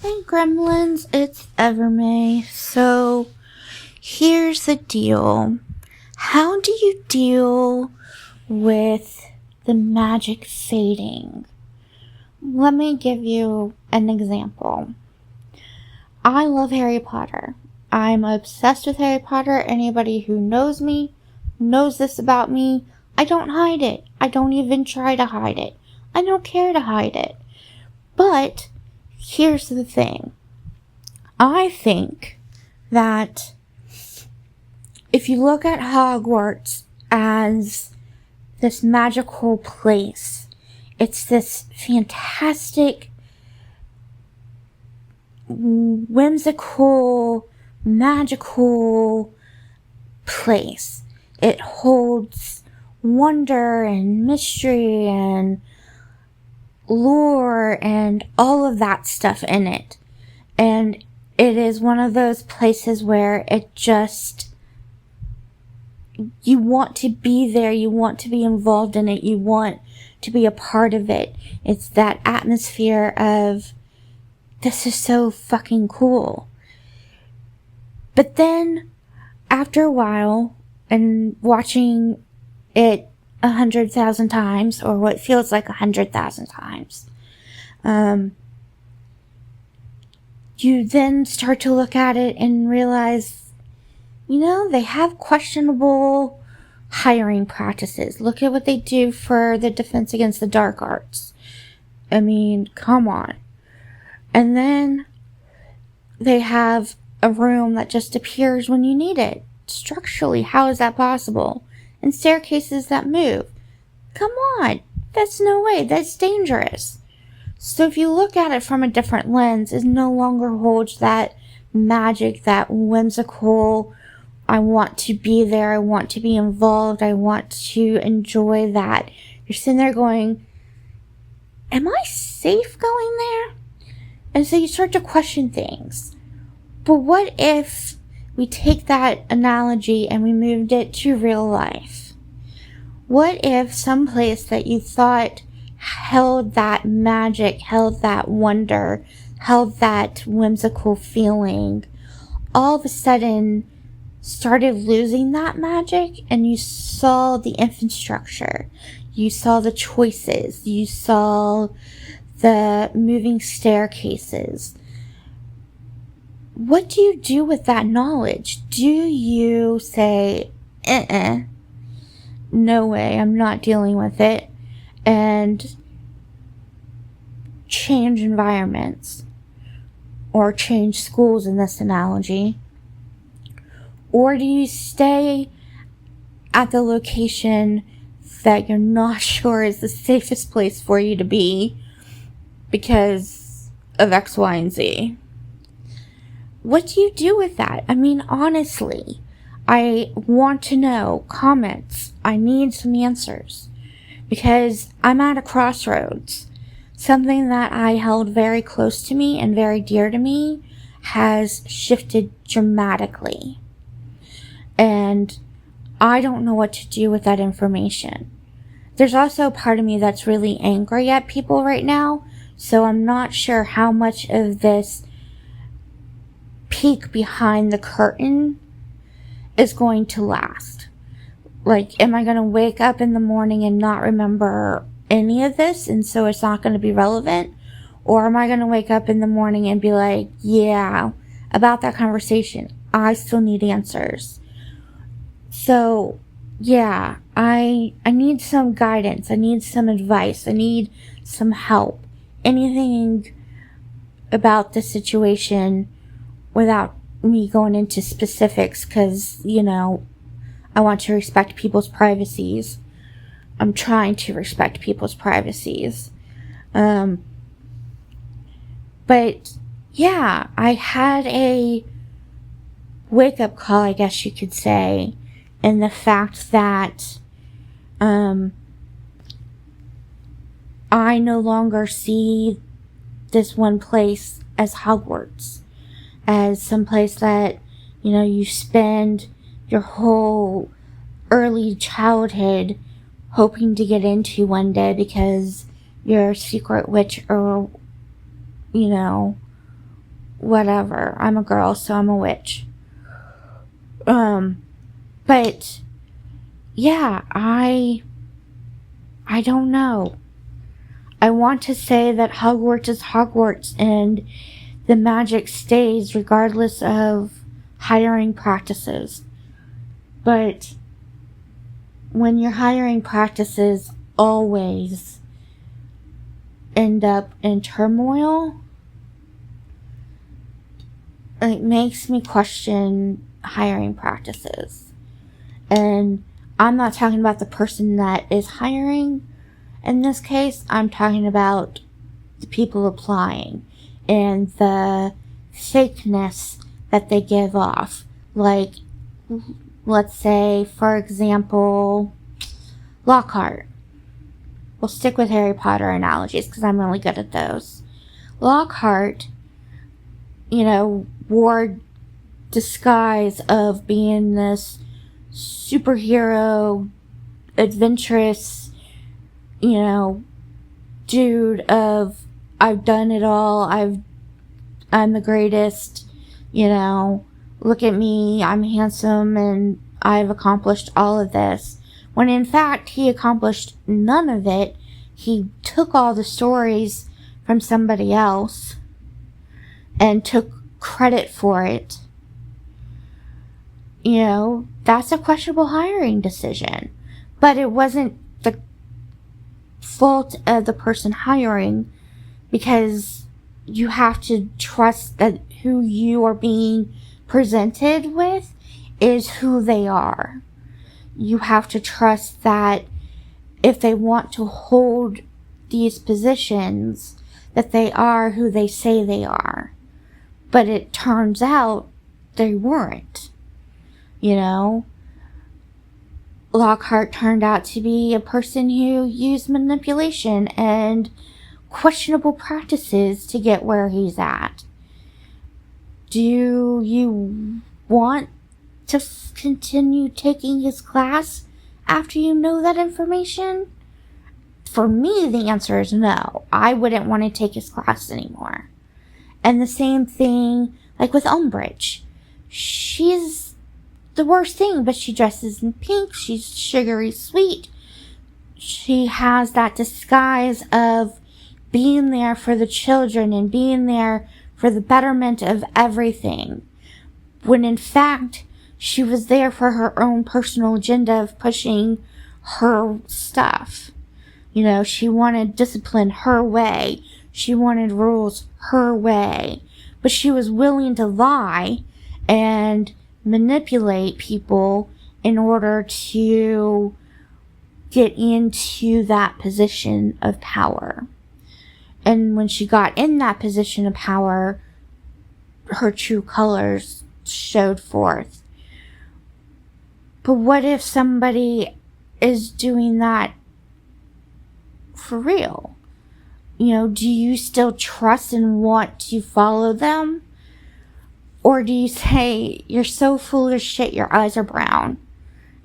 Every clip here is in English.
Hey Gremlins, it's Evermay. So, here's the deal. How do you deal with the magic fading? Let me give you an example. I love Harry Potter. I'm obsessed with Harry Potter. Anybody who knows me knows this about me. I don't hide it. I don't even try to hide it. I don't care to hide it. But here's the thing. I think that if you look at Hogwarts as this magical place, it's this fantastic, whimsical, magical place. It holds wonder and mystery and lore and all of that stuff in it. And it is one of those places where it just, you want to be there, you want to be involved in it, you want to be a part of it. It's that atmosphere of, this is so fucking cool. But then, after a while, and watching it 100,000 times, or what feels like 100,000 times, you then start to look at it and realize, they have questionable hiring practices. Look at what they do for the Defense Against the Dark Arts. I mean, come on. And then they have a room that just appears when you need it. Structurally, how is that possible? And staircases that move. Come on. That's no way. That's dangerous. So if you look at it from a different lens, it no longer holds that magic, that whimsical, I want to be there, I want to be involved, I want to enjoy that. You're sitting there going, am I safe going there? And so you start to question things. But what if we take that analogy and we moved it to real life? What if some place that you thought held that magic, held that wonder, held that whimsical feeling, all of a sudden started losing that magic, and you saw the infrastructure, you saw the choices, you saw the moving staircases. What do you do with that knowledge? Do you say, no way, I'm not dealing with it, and change environments, or change schools in this analogy? Or do you stay at the location that you're not sure is the safest place for you to be because of X, Y, and Z? What do you do with that? I mean, honestly, I want to know. Comments. I need some answers. Because I'm at a crossroads. Something that I held very close to me and very dear to me has shifted dramatically. And I don't know what to do with that information. There's also a part of me that's really angry at people right now, so I'm not sure how much of this peek behind the curtain is going to last. Like, am I going to wake up in the morning and not remember any of this, and so it's not going to be relevant? Or am I going to wake up in the morning and be like, yeah, about that conversation, I still need answers. So, yeah, I need some guidance. I need some advice. I need some help. Anything about the situation without me going into specifics, because, I want to respect people's privacies. I'm trying to respect people's privacies. But, yeah, I had a wake-up call, I guess you could say, in the fact that I no longer see this one place as Hogwarts, as some place that, you spend your whole early childhood hoping to get into one day because you're a secret witch or, whatever. I'm a girl, so I'm a witch. But yeah, I don't know. I want to say that Hogwarts is Hogwarts and the magic stays regardless of hiring practices. But when your hiring practices always end up in turmoil, it makes me question hiring practices. And I'm not talking about the person that is hiring. In this case, I'm talking about the people applying and the fakeness that they give off. Like, let's say, for example, Lockhart. We'll stick with Harry Potter analogies because I'm really good at those. Lockhart, wore disguise of being this superhero, adventurous, dude of I've done it all, I'm the greatest, look at me, I'm handsome and I've accomplished all of this. When in fact he accomplished none of it. He took all the stories from somebody else and took credit for it. That's a questionable hiring decision. But it wasn't the fault of the person hiring, because you have to trust that who you are being presented with is who they are. You have to trust that if they want to hold these positions, that they are who they say they are. But it turns out they weren't. Lockhart turned out to be a person who used manipulation and questionable practices to get where he's at. Do you want to continue taking his class after you know that information? For me, the answer is no. I wouldn't want to take his class anymore. And the same thing, like with Umbridge. She's the worst thing, but she dresses in pink. She's sugary sweet. She has that disguise of being there for the children and being there for the betterment of everything, when in fact she was there for her own personal agenda of pushing her stuff. She wanted discipline her way. She wanted rules her way. But she was willing to lie and manipulate people in order to get into that position of power. And when she got in that position of power, her true colors showed forth. But what if somebody is doing that for real? Do you still trust and want to follow them? Or do you say, you're so full of shit, your eyes are brown?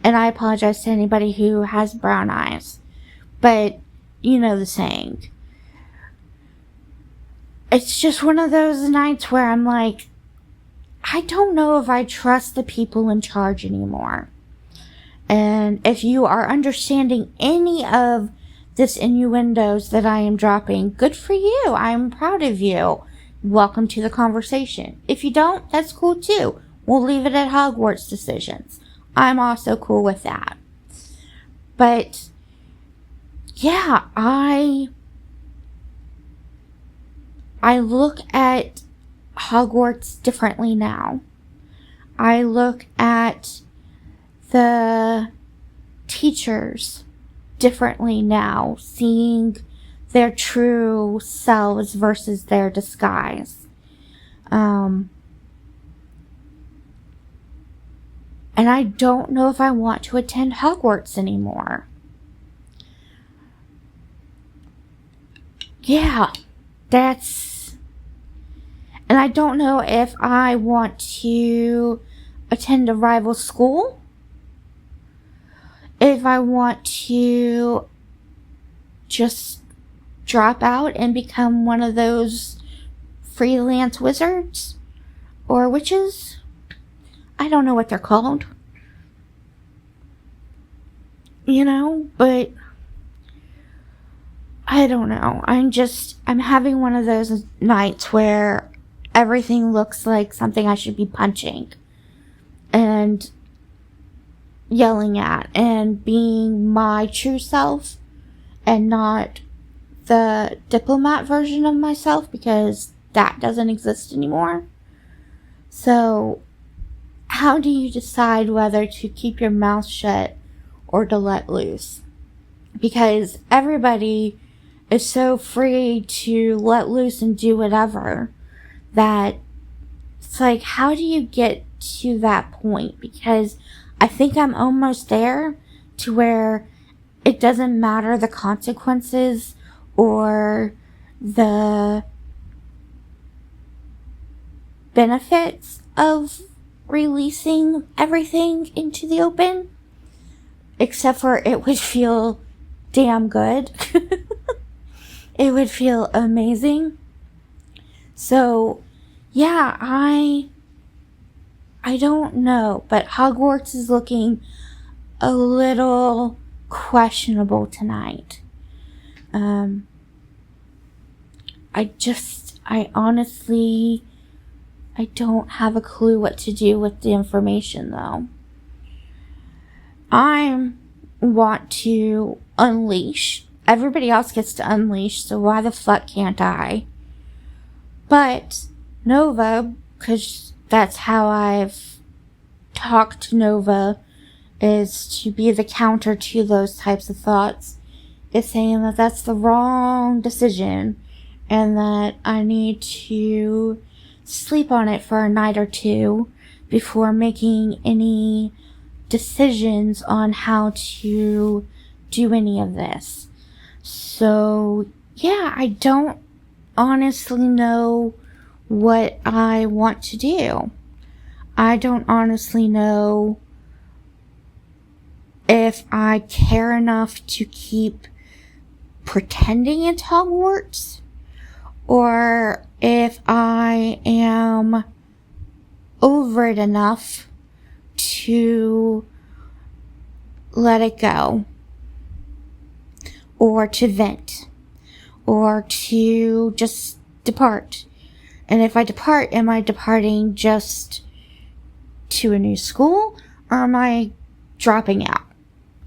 And I apologize to anybody who has brown eyes. But you know the saying. It's just one of those nights where I'm like, I don't know if I trust the people in charge anymore. And if you are understanding any of this innuendos that I am dropping, good for you. I'm proud of you. Welcome to the conversation. If you don't, that's cool too. We'll leave it at Hogwarts decisions. I'm also cool with that. But yeah, I look at Hogwarts differently now. I look at the teachers differently now, seeing their true selves versus their disguise. And I don't know if I want to attend Hogwarts anymore. Yeah, and I don't know if I want to attend a rival school, if I want to just drop out and become one of those freelance wizards or witches. I don't know what they're called. But I don't know. I'm having one of those nights where everything looks like something I should be punching and yelling at and being my true self and not the diplomat version of myself, because that doesn't exist anymore. So, how do you decide whether to keep your mouth shut or to let loose? Because everybody is so free to let loose and do whatever that it's like, how do you get to that point? Because I think I'm almost there to where it doesn't matter the consequences or the benefits of releasing everything into the open, except for it would feel damn good. It would feel amazing. So, yeah, I don't know, but Hogwarts is looking a little questionable tonight. I honestly, I don't have a clue what to do with the information, though. I want to unleash. Everybody else gets to unleash, so why the fuck can't I? But Nova, because that's how I've talked to Nova, is to be the counter to those types of thoughts, is saying that that's the wrong decision and that I need to sleep on it for a night or two before making any decisions on how to do any of this. So, yeah, I don't honestly know what I want to do. I don't honestly know if I care enough to keep pretending it's Hogwarts, or if I am over it enough to let it go, or to vent, or to just depart. And if I depart, am I departing just to a new school, or am I dropping out?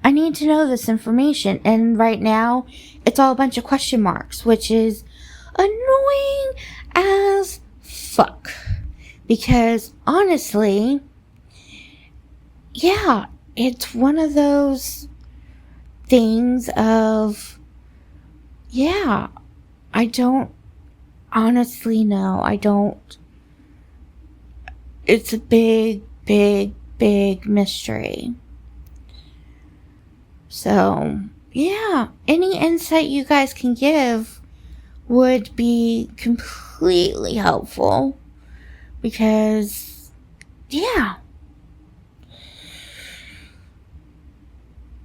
I need to know this information, and right now, it's all a bunch of question marks, which is annoying as fuck. Because, honestly, yeah, it's one of those things of, yeah, I don't honestly know. It's a big, big, big mystery. So, yeah, any insight you guys can give would be completely helpful. Because, yeah.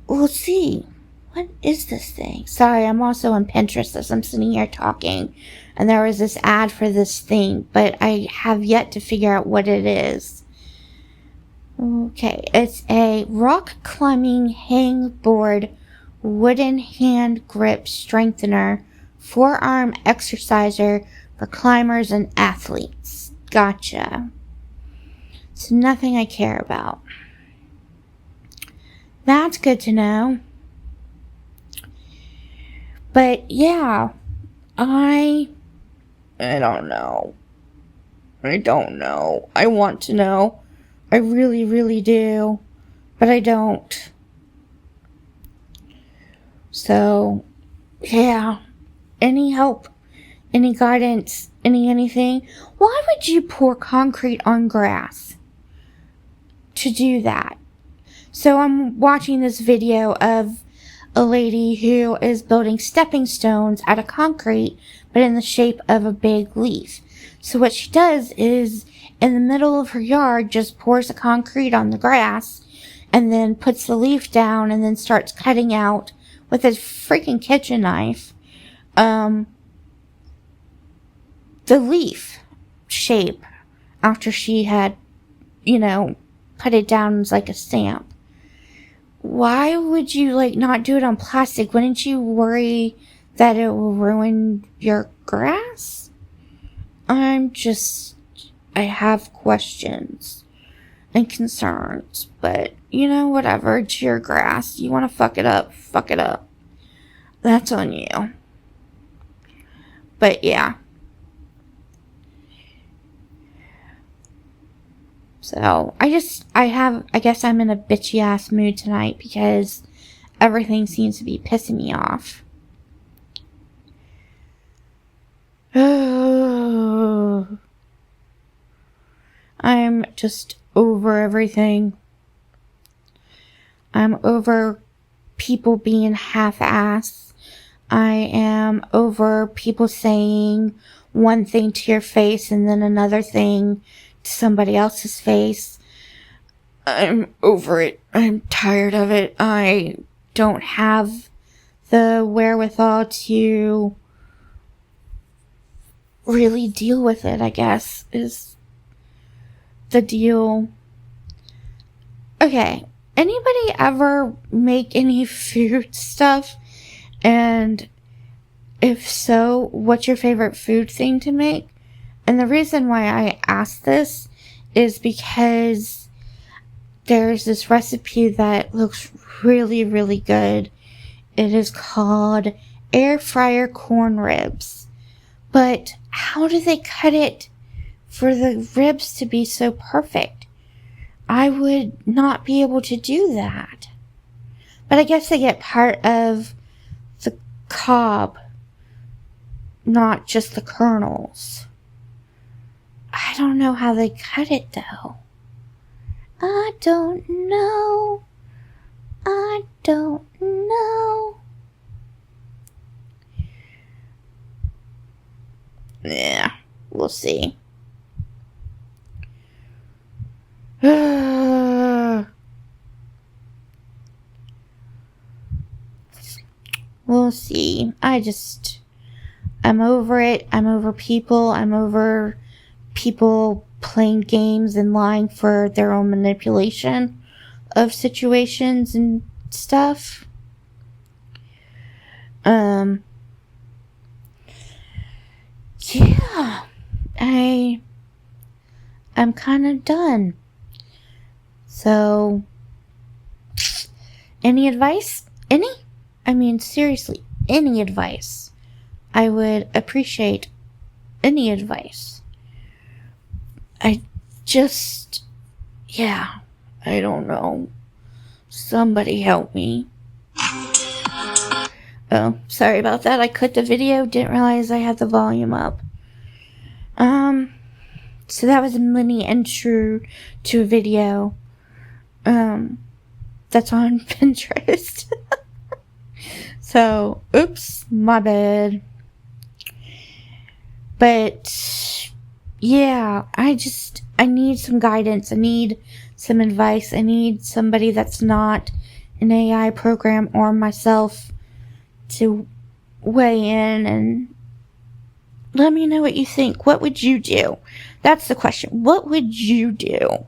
We'll see. What is this thing? Sorry, I'm also on Pinterest as I'm sitting here talking. And there was this ad for this thing, but I have yet to figure out what it is. Okay, it's a rock climbing hangboard wooden hand grip strengthener, forearm exerciser for climbers and athletes. Gotcha. It's nothing I care about. That's good to know. But yeah, I don't know. I don't know. I want to know. I really, really do. But I don't. So, yeah. Any help? Any guidance? Anything? Why would you pour concrete on grass to do that? So I'm watching this video of a lady who is building stepping stones out of concrete, but in the shape of a big leaf. So what she does is, in the middle of her yard, just pours the concrete on the grass, and then puts the leaf down, and then starts cutting out with a freaking kitchen knife, the leaf shape after she had, put it down as like a stamp. Why would you not do it on plastic? Wouldn't you worry that it will ruin your grass? I have questions and concerns, but whatever, it's your grass. You want to fuck it up, that's on you. But yeah, so I guess I'm in a bitchy ass mood tonight because everything seems to be pissing me off. I'm just over everything. I'm over people being half-assed. I am over people saying one thing to your face and then another thing to somebody else's face. I'm over it. I'm tired of it. I don't have the wherewithal to really deal with it, I guess, is the deal. Okay, anybody ever make any food stuff? And if so, what's your favorite food thing to make? And the reason why I ask this is because there's this recipe that looks really, really good. It is called air fryer corn ribs. But how do they cut it for the ribs to be so perfect? I would not be able to do that. But I guess they get part of the cob, not just the kernels. I don't know how they cut it though. I don't know. Yeah, we'll see. We'll see. I'm over it. I'm over people. I'm over people playing games and lying for their own manipulation of situations and stuff. Yeah, I'm kind of done. So, any advice? Any? I mean, seriously, any advice. I would appreciate any advice. I don't know. Somebody help me. Oh, sorry about that. I clicked the video, didn't realize I had the volume up. So that was a mini intro to a video. That's on Pinterest. So, oops, my bad. But, yeah, I need some guidance. I need some advice. I need somebody that's not an AI program or myself to weigh in and let me know what you think. What would you do? That's the question. What would you do?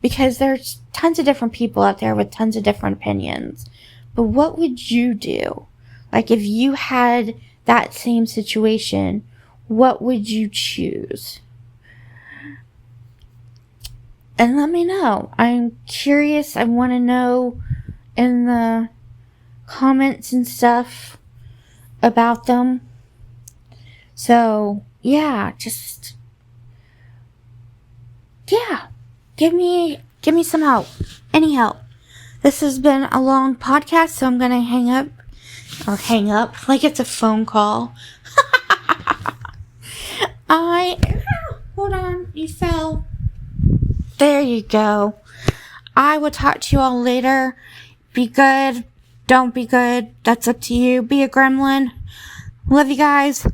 Because there's tons of different people out there with tons of different opinions. But what would you do? Like, if you had that same situation, what would you choose? And let me know. I'm curious. I want to know in the comments and stuff about them. So, yeah, give me some help. Any help. This has been a long podcast, so I'm gonna hang up like it's a phone call. Hold on, you fell. There you go. I will talk to you all later. Be good. Don't be good. That's up to you. Be a gremlin. Love you guys.